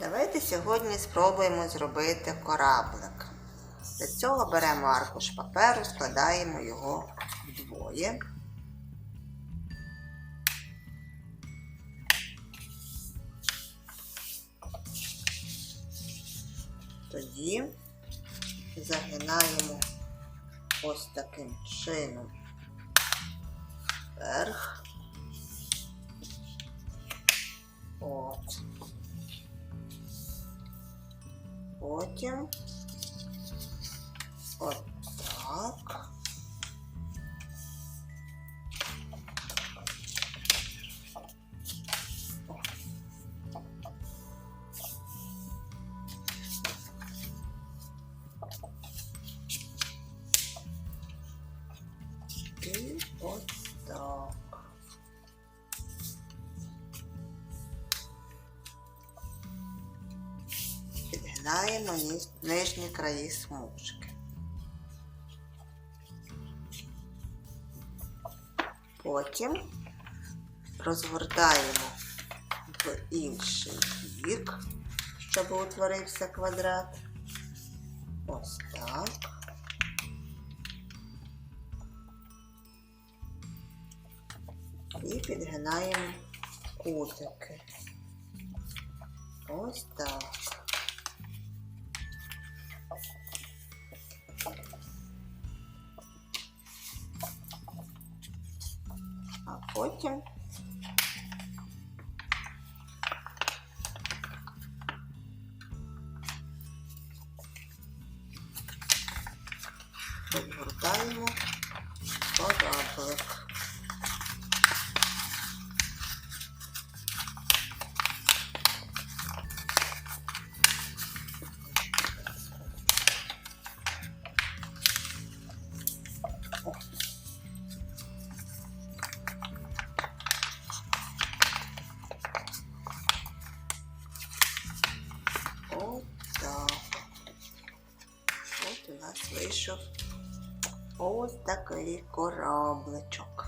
Давайте сьогодні спробуємо зробити кораблик. Для цього беремо аркуш паперу, складаємо його вдвоє. Тоді загинаємо ось таким чином вверх. От. Потім от так. І от так. Підгинаємо нижні краї смужки. Потім розгортаємо в інший бік, щоб утворився квадрат. Ось так. І підгинаємо кутики. Ось так. А потім розгортаємо кораблик. От так. От у нас вийшов ось такий корабличок.